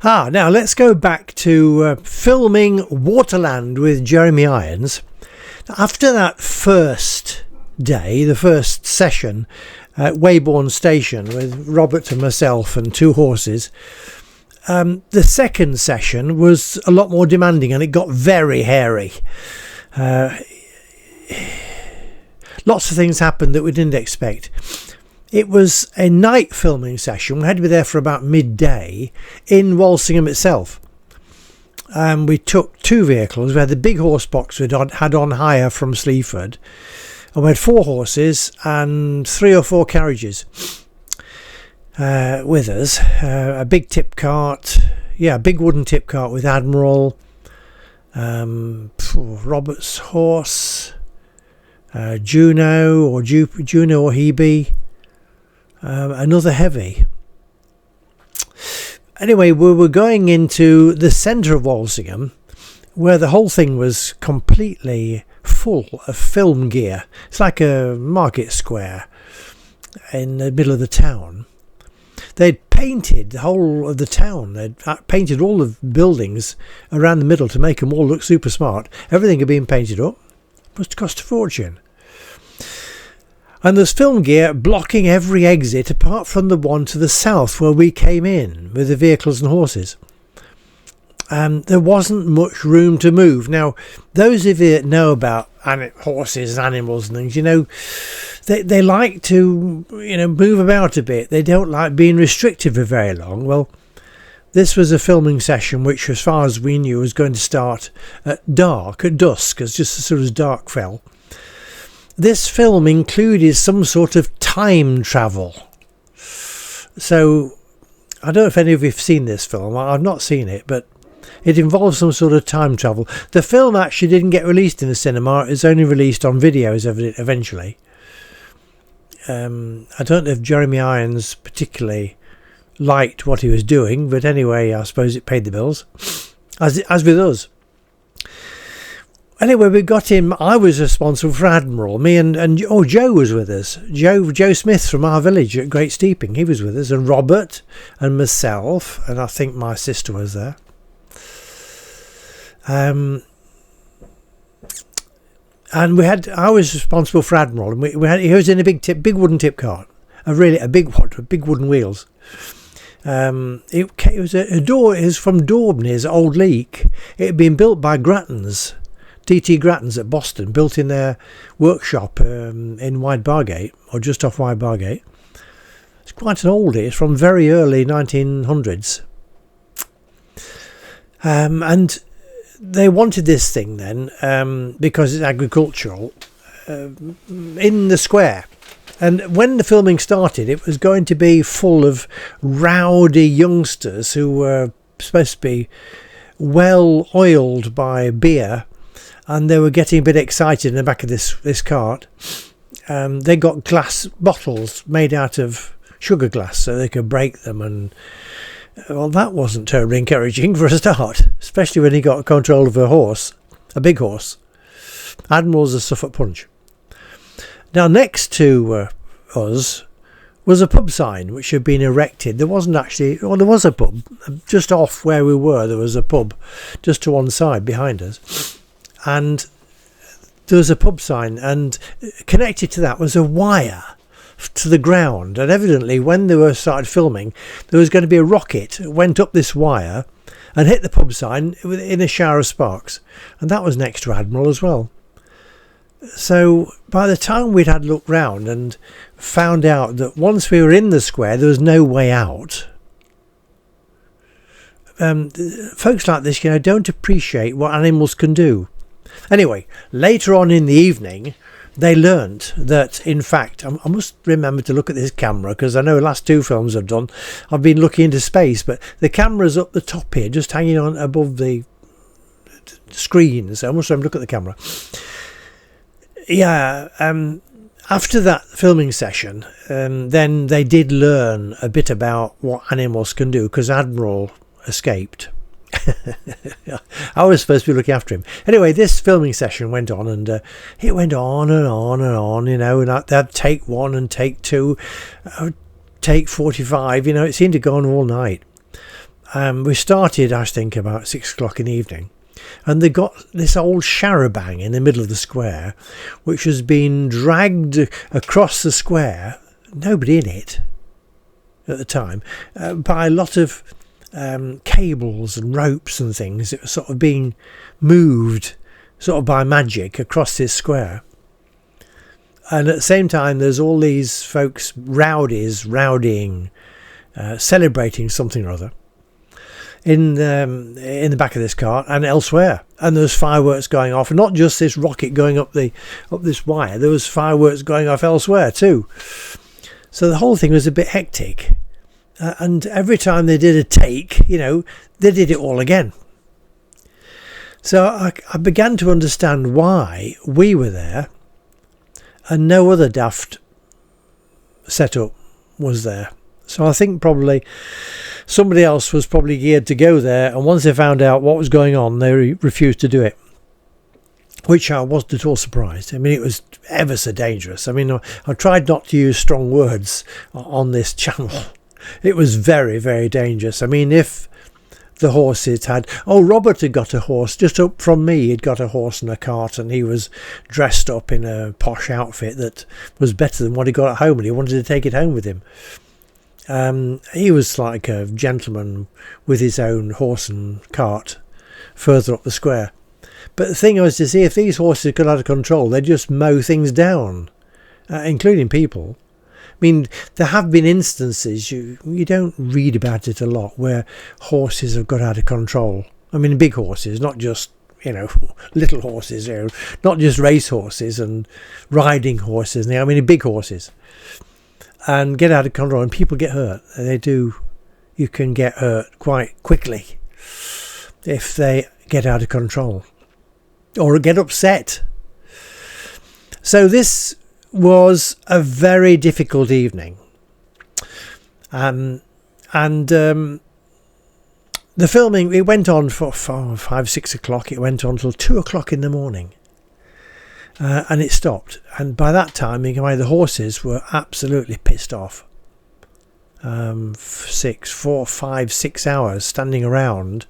Now let's go back to filming Waterland with Jeremy Irons. After that first day, the first session at Weybourne Station with Robert and myself and 2 horses, the second session was a lot more demanding and it got very hairy. Lots of things happened that we didn't expect. It was a night filming session. We had to be there for about midday in Walsingham itself. We took 2 vehicles. We had the big horse box we had on hire from Sleaford. And we had 4 horses and 3 or 4 carriages with us. A big tip cart. Yeah, a big wooden tip cart with Admiral. Robert's horse. Juno or Hebe. Another heavy. Anyway, we were going into the centre of Walsingham, where the whole thing was completely full of film gear. It's like a market square in the middle of the town. They'd painted the whole of the town. They'd painted all the buildings around the middle to make them all look super smart. Everything had been painted up. It must cost a fortune. And there's film gear blocking every exit apart from the one to the south where we came in with the vehicles and horses. There wasn't much room to move. Now, those of you that know about horses and animals and things, you know, they like to, move about a bit. They don't like being restricted for very long. Well, this was a filming session which, as far as we knew, was going to start at dusk, as just as soon as dark fell. This film included some sort of time travel. So, I don't know if any of you have seen this film. I've not seen it, but it involves some sort of time travel. The film actually didn't get released in the cinema. It's only released on videos eventually. I don't know if Jeremy Irons particularly liked what he was doing, but anyway, I suppose it paid the bills, as with us. Anyway, we got him. I was responsible for Admiral. Me and Joe was with us. Joe Smith from our village at Great Steeping. He was with us, and Robert and myself, and I think my sister was there. And I was responsible for Admiral, and he was in a big wooden tip cart, a big one with big wooden wheels. It was a door. It was from Daubney's Old Leek. It had been built by Grattans. TT Grattans at Boston, built in their workshop in Wide Bargate, or just off Wide Bargate. It's quite an oldie. It's from very early 1900s. And they wanted this thing then, because it's agricultural, in the square. And when the filming started, it was going to be full of rowdy youngsters who were supposed to be well oiled by beer. And they were getting a bit excited in the back of this cart. They got glass bottles made out of sugar glass so they could break them. And, well, that wasn't terribly encouraging for a start, especially when he got control of a big horse. Admiral's a Suffolk Punch. Now, next to us was a pub sign which had been erected. There wasn't actually... Well, there was a pub. Just off where we were, there was a pub just to one side behind us. And there was a pub sign, and connected to that was a wire to the ground. And evidently, when they started filming, there was going to be a rocket that went up this wire and hit the pub sign in a shower of sparks. And that was next to Admiral as well. So by the time we'd had looked round and found out that once we were in the square, there was no way out. Folks like this, don't appreciate what animals can do. Anyway, later on in the evening, they learnt that, in fact, I must remember to look at this camera, because I know the last 2 films I've done, I've been looking into space, but the camera's up the top here, just hanging on above the screen, so I must remember to look at the camera. Yeah, after that filming session, then they did learn a bit about what animals can do, because Admiral escaped. I was supposed to be looking after him. Anyway, this filming session went on, and it went on and on and on, and they'd take 1 and take 2, take 45, it seemed to go on all night. We started, I think, about 6 o'clock in the evening. And they got this old charabanc in the middle of the square, which has been dragged across the square, nobody in it at the time, by a lot of cables and ropes and things. It was sort of being moved sort of by magic across this square. And at the same time, there's all these folks, rowdying, celebrating something or other in the back of this cart and elsewhere. And there's fireworks going off, and not just this rocket going up this wire. There was fireworks going off elsewhere too. So the whole thing was a bit hectic. And every time they did a take, they did it all again. So I began to understand why we were there and no other daft setup was there. So I think probably somebody else was probably geared to go there, and once they found out what was going on, they refused to do it, which I wasn't at all surprised. I mean, it was ever so dangerous. I mean, I tried not to use strong words on this channel. It was very, very dangerous. I mean, if the horses had... Robert had got a horse just up from me. He'd got a horse and a cart, and he was dressed up in a posh outfit that was better than what he got at home, and he wanted to take it home with him. He was like a gentleman with his own horse and cart further up the square. But the thing was to see, if these horses got out of control, they'd just mow things down, including people. I mean, there have been instances, you don't read about it a lot, where horses have got out of control. I mean, big horses, not just, little horses, not just race horses and riding horses. I mean, big horses. And get out of control, and people get hurt. They do. You can get hurt quite quickly if they get out of control or get upset. So this was a very difficult evening. And the filming, it went on for 5, 6 o'clock. It went on till 2 o'clock in the morning. And it stopped. And by that time, the horses were absolutely pissed off. 4, 5, 6 hours standing around.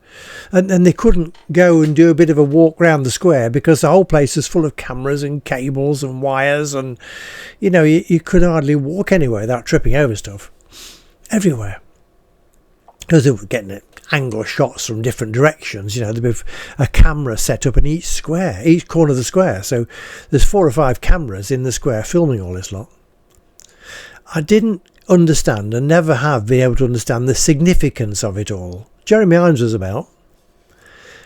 And they couldn't go and do a bit of a walk round the square because the whole place was full of cameras and cables and wires. And, you could hardly walk anywhere without tripping over stuff. Everywhere. Because they were getting angle shots from different directions. There'd be a camera set up in each corner of the square. So there's 4 or 5 cameras in the square filming all this lot. I didn't understand, and never have been able to understand, the significance of it all. Jeremy Irons was about.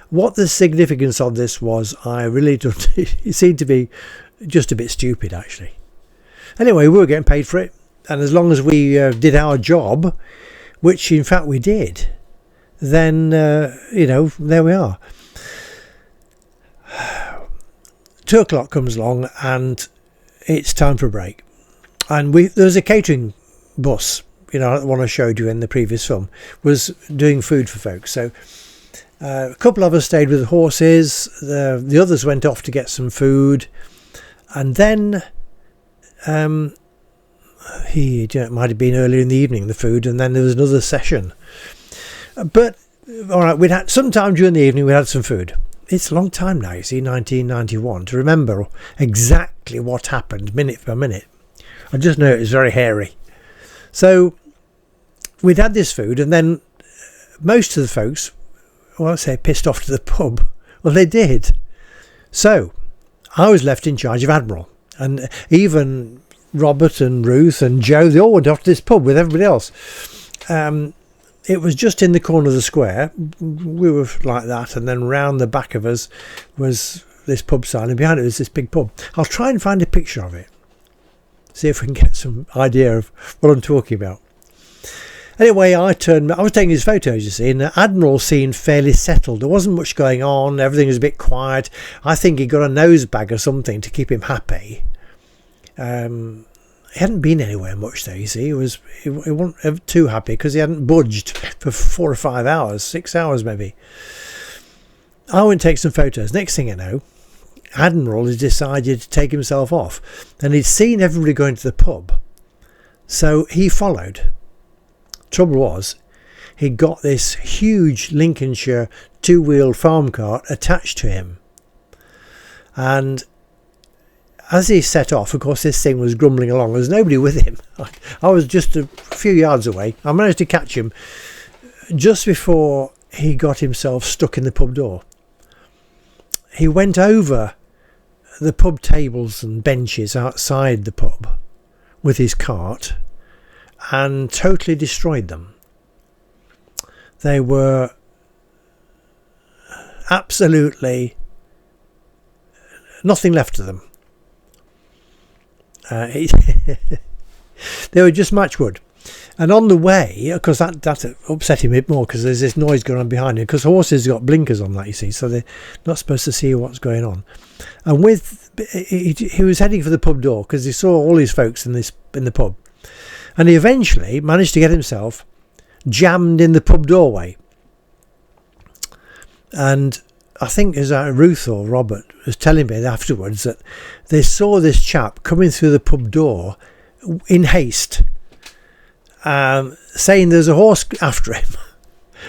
What the significance of this was, I really don't. It seemed to be just a bit stupid, actually. Anyway, we were getting paid for it, and as long as we did our job, which in fact we did, then, there we are. 2 o'clock comes along and it's time for a break. And there's a catering bus, the one I showed you in the previous film, was doing food for folks. So a couple of us stayed with the horses. The others went off to get some food. And then it might have been earlier in the evening, the food, and then there was another session. But, all right, we'd had sometime during the evening, we had some food. It's a long time now, 1991, to remember exactly what happened minute by minute. I just know it was very hairy. So we'd had this food, and then most of the folks, pissed off to the pub. Well, they did. So I was left in charge of Admiral, and even Robert and Ruth and Joe, they all went off to this pub with everybody else. It was just in the corner of the square. We were like that, and then round the back of us was this pub sign, and behind it was this big pub. I'll try and find a picture of it, see if we can get some idea of what I'm talking about. Anyway, I was taking his photos, you see, and the Admiral seemed fairly settled. There wasn't much going on. Everything was a bit quiet. I think he got a nose bag or something to keep him happy. He hadn't been anywhere much though, you see. He wasn't too happy because he hadn't budged for 4 or 5 hours, 6 hours maybe. I went to take some photos. Next thing I know, Admiral has decided to take himself off, and he'd seen everybody going to the pub, so he followed. Trouble was, he'd got this huge Lincolnshire two-wheeled farm cart attached to him. And as he set off, of course, this thing was grumbling along. There's nobody with him. I was just a few yards away. I managed to catch him just before he got himself stuck in the pub door. He went over the pub tables and benches outside the pub with his cart and totally destroyed them. They were absolutely nothing left of them. They were just matchwood. And on the way, of course, that upset him a bit more because there's this noise going on behind him, because horses got blinkers on that, you see, so they're not supposed to see what's going on. And he was heading for the pub door because he saw all his folks in the pub, and he eventually managed to get himself jammed in the pub doorway. And I think it was Ruth or Robert was telling me afterwards that they saw this chap coming through the pub door in haste, saying there's a horse after him.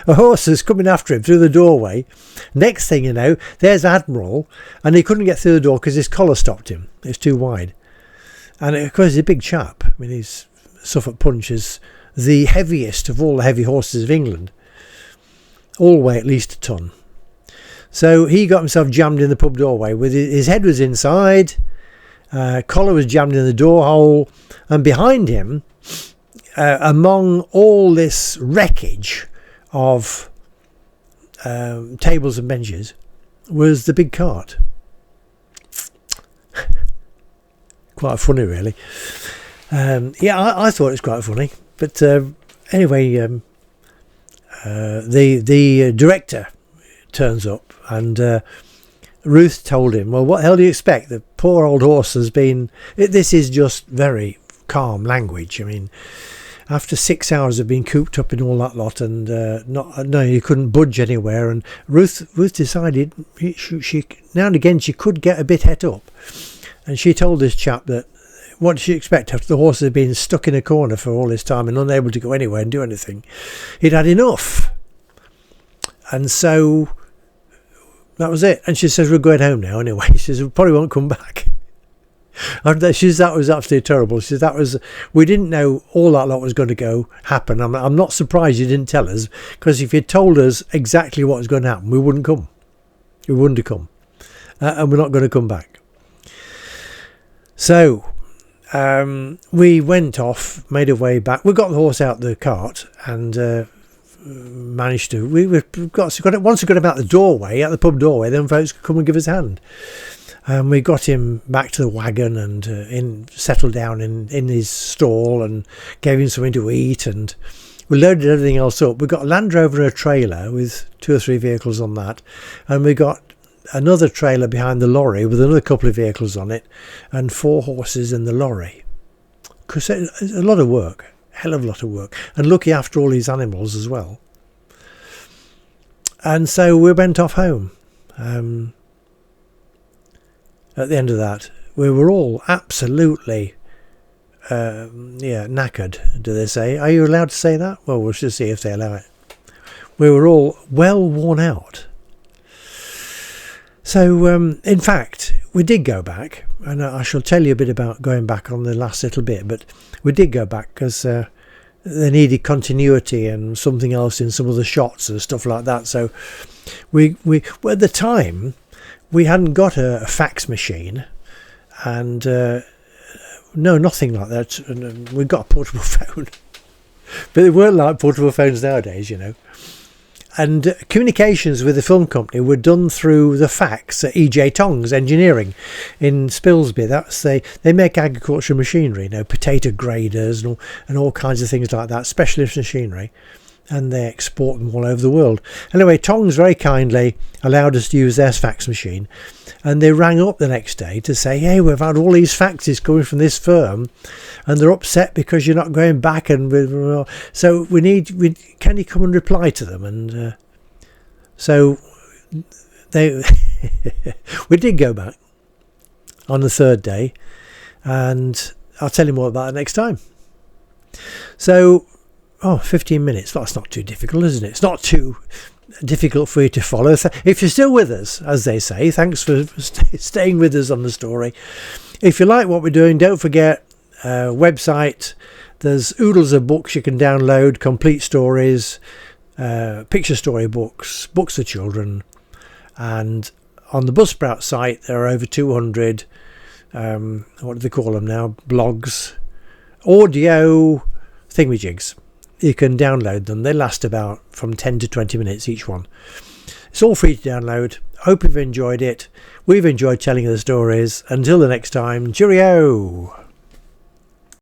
A horse is coming after him through the doorway. Next thing you know, there's Admiral, and he couldn't get through the door because his collar stopped him. It's too wide. And of course, he's a big chap. I mean, his Suffolk Punch is the heaviest of all the heavy horses of England. All weigh at least a ton. So he got himself jammed in the pub doorway. With his head was inside, collar was jammed in the door hole, and behind him, among all this wreckage of tables and benches, was the big cart. Quite funny, really. I thought it was quite funny. But anyway, the director turns up, and Ruth told him, well, what the hell do you expect? The poor old horse has been... This is just very calm language. I mean, after 6 hours of being cooped up in all that lot, and you couldn't budge anywhere, and Ruth decided she now and again she could get a bit het up, and she told this chap that what did she expect after the horse had been stuck in a corner for all this time and unable to go anywhere and do anything? He'd had enough. And so that was it. And she says, we're going home now anyway. She says, we probably won't come back. She says, that was absolutely terrible. She says, we didn't know all that lot was going to happen. I'm not surprised you didn't tell us, because if you'd told us exactly what was going to happen, we wouldn't come. We wouldn't have come. And we're not going to come back. So we went off, made our way back. We got the horse out the cart and managed to. Once we got him out the doorway, out the pub doorway, then folks could come and give us a hand. And we got him back to the wagon and settled down in his stall and gave him something to eat, and we loaded everything else up. We got a Land Rover and a trailer with 2 or 3 vehicles on that, and we got another trailer behind the lorry with another couple of vehicles on it, and 4 horses in the lorry. Because it's a lot of work, hell of a lot of work, and looking after all these animals as well. And so we went off home. At the end of that, we were all absolutely knackered, do they say? Are you allowed to say that? Well, we'll just see if they allow it. We were all well worn out. So, in fact, we did go back, and I shall tell you a bit about going back on the last little bit, but we did go back because they needed continuity and something else in some of the shots and stuff like that. So we at the time, we hadn't got a fax machine, and no, nothing like that. And we got a portable phone, but they weren't like portable phones nowadays, you know. And communications with the film company were done through the fax at E.J. Tongs Engineering in Spilsby. They make agricultural machinery, you know, potato graders and all kinds of things like that, specialist machinery. And they export them all over the world. Anyway, Tongs very kindly allowed us to use their fax machine, and they rang up the next day to say, hey, we've had all these faxes coming from this firm, and they're upset because you're not going back, and so can you come and reply to them? And so we did go back on the 3rd day, and I'll tell you more about it next time. So Oh, 15 minutes. That's not too difficult, isn't it? It's not too difficult for you to follow. If you're still with us, as they say, thanks for staying with us on the story. If you like what we're doing, don't forget website. There's oodles of books you can download, complete stories, picture story books, books for children. And on the Buzzsprout site, there are over 200, what do they call them now? Blogs, audio thingamajigs. You can download them. They last about from 10 to 20 minutes each one. It's all free to download. Hope you've enjoyed it. We've enjoyed telling you the stories. Until the next time, cheerio!